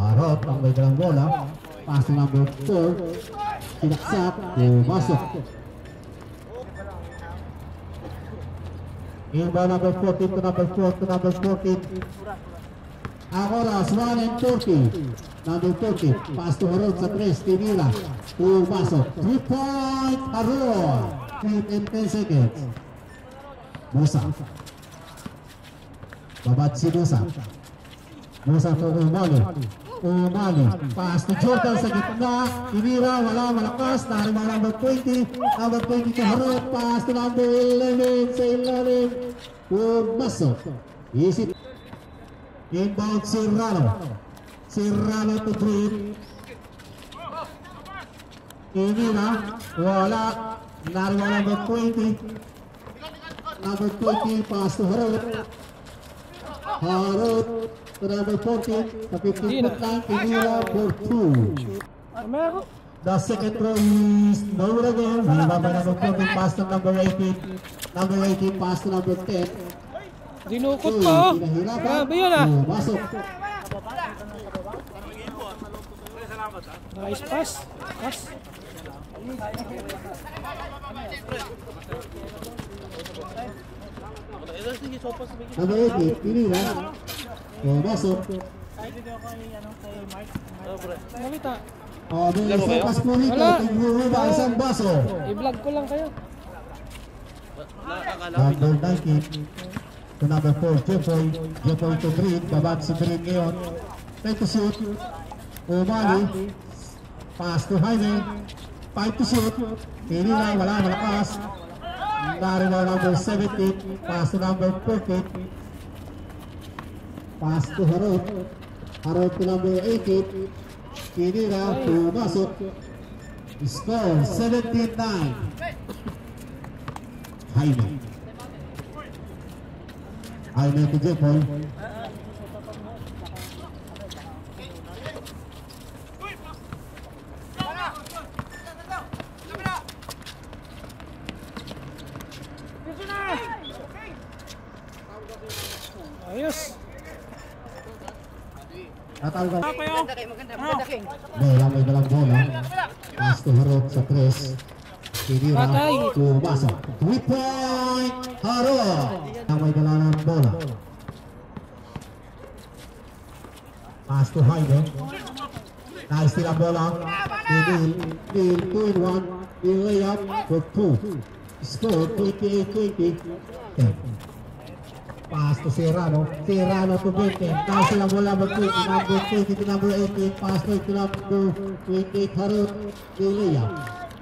Harot ang may dalang bola. Pass to number 4. Pinaksak. Pumasok. Inbound number 14 to number 4 to number 14. Ang oras 1:40. Number 40. Pass to Harot sa 3. Tinira. Pumasok. 3-point Harot. 3 and 10 seconds. Musa. Babat si Musa. Musa to Umali. Umali. Pass to Jordan sa gitna. Tinira. Wala. Malakas. Narima number 20. Number 20 to Harot. Pass to number 11. Sa 11. Pumasok. Isip. Inbound Serrano. Serrano to Dream. Tinira. Wala. Narima number 20. Number 20. Pass to Harot. Harot to number 14. Sa 15-foot line. Tinira for 2. The second throw is no good again. Number 14. Pass to number 18. Number 18. Pass to number 10. Dinukot pa. Grabe yun ah. Masok. Nice pass. Pass. Number 18. Tinira. Masok. Namita. May isang pass po rito. Tigruba isang baso. I-vlog ko lang kayo. Number 19 to number 4, Jeffoy. Jeffoy to Green. Babat si Green ngayon. Try to shoot. Umali. Pass to Jaime. 5 to shoot. Tinira. Wala. Malakas. Narima number 17. Pass to number 14. Pass to Harot. Harot to number 18. Tinira. Pumasok. Score 17-9. Jaime. Jaime to Jeffoy. Ayos. Natawag. May dalang bola. Pass to Harot sa 3. Tinira. Pumasok. 3-point Harot. May dalang bola. Pass to Jaime. Nice tira bola. Neil 2-in-1. Neil layup for 2. Score 28-20. Pass to Serrano. Serrano to Benten. Nice tira bola number 20. Number 20 to number 18. Pass to number 28 Harot. Neil layup.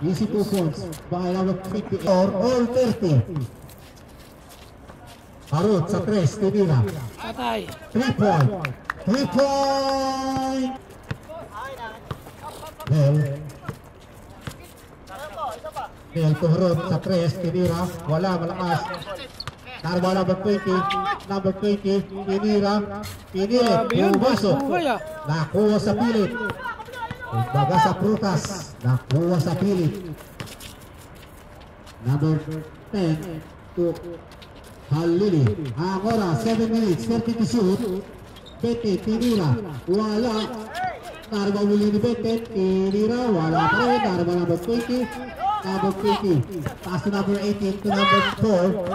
Easy 2 points by number 20 or all 30. Harot sa 3. Tinira. Patay. 3-point. 3-point. Nel to Harot sa 3. Tinira. Wala. Malakas. Narba number 20. Number 20. Tinira. Tinira. Pumasok. Nakuha sa pilit. Baga sa prutas. Nakuha sa pilit. Number 10 to Halili. Ang oras 7 minutes 30 to shoot. Bete. Tinira. Wala. Narba muli ni Bete. Tinira. Wala pa rin. Narba number 20. Number 20. Pass to number 18 to number 4.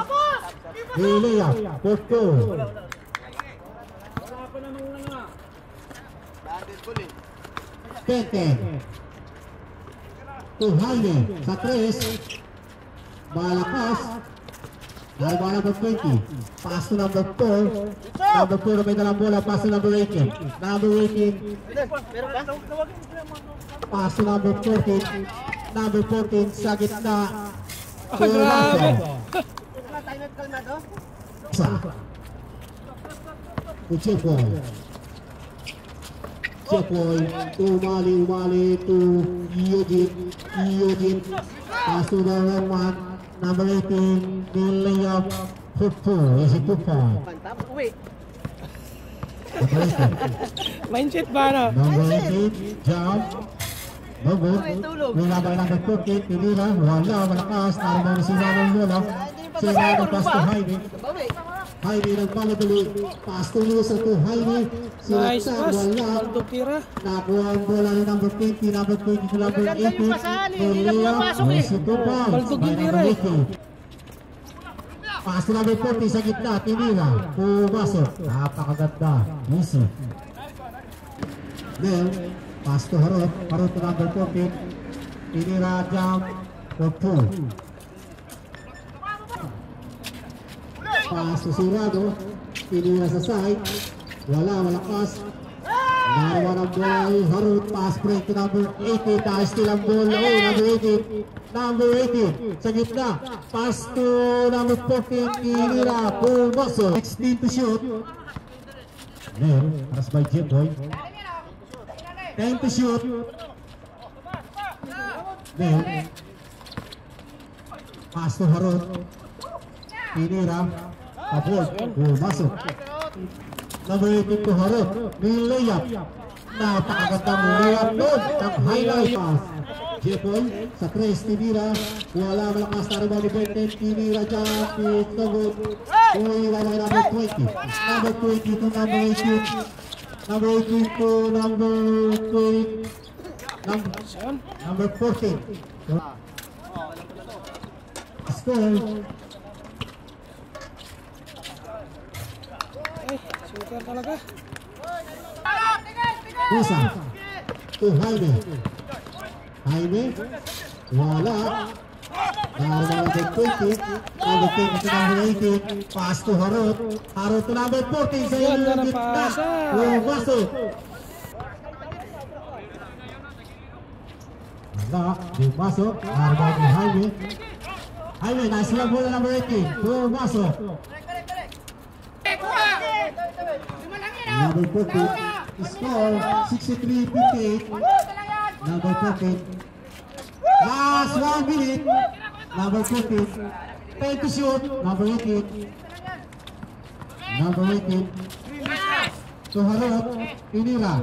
Hilea. For 2. Bete. To Jaime. Sa 3. Malakas. Narba number 20. Pass to number 4. Number 4 may dalang bola. Pass to number 18. Number 18. Pass to number 14. Number 14 sa gitna. Grabe. To Jeffoy. Jeffoy. Umali to Eugene. Pass to number 1. Number 18, Neil layup for 2. Is it 2-point? Mindset ba na? Number 18, jump. No good. Nilabay number 14, Tinira. Wala, malakas. Narima si Manon Lola. Si Manon pass to Jaime. Jaime nagmamadali. Pass to Lusa to Jaime. Nice Sinaksak, pass. wala. Aldo Tira. Nakuha ang bola ni number 20, number 20 to number 18. Hindi na pumapasok eh. Baldog yung tira eh. Pass to number 40 sa gitna, tinira. Pumasok. Napakaganda. Easy. Then, pass to Harot. Harot to number 14. Tinira jump for 2. Pass to Sirado. Tinira sa side. Wala, malakas. Narawan ang bola ay Harut. Pass break to number 18. Dahil still ang bola. Oh, number 18. Number 18. Sa gitna. Pass to number 14. Tinira. Pumasok. 16 to shoot. Then, pass by Jimboy. 10 to shoot. Then, pass to Harut. Tinira. Pabol. Pumasok. Number 18 to Harut. Nilayap. Napakagandang layap doon. Ang highlight pass. Jepol sa 3. Tinira. Wala malakas na rebound ni Benten. Tinira dyan. Pinagod. Uy, wala number 20. Number 20 to number 18. Number 18 to number 20. Number 14. Score. Ay, super talaga. Isa. To Jaime. Jaime. Wala. Number 20. Number 20 to number 18. Pass to Harut. Harut to number 14. Sa Ganda iyo ng gitna. pasa. Pumasok. Wala. Pumasok. Harut ni Jaime. Jaime, nice lang bola number 18. Pumasok. Number 14. Score 63-58. Number 14. Last 1 minute. Number 14. 10 to shoot. Number 18. Number 18. To Harut. Tinira.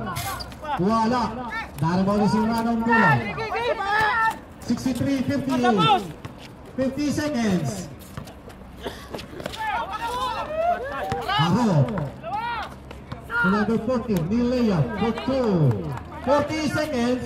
Wala. Narabaw ni Simran ang bola. 63-58. 50 seconds. Harut. To number 14. Nilayap. For 2. 40 seconds.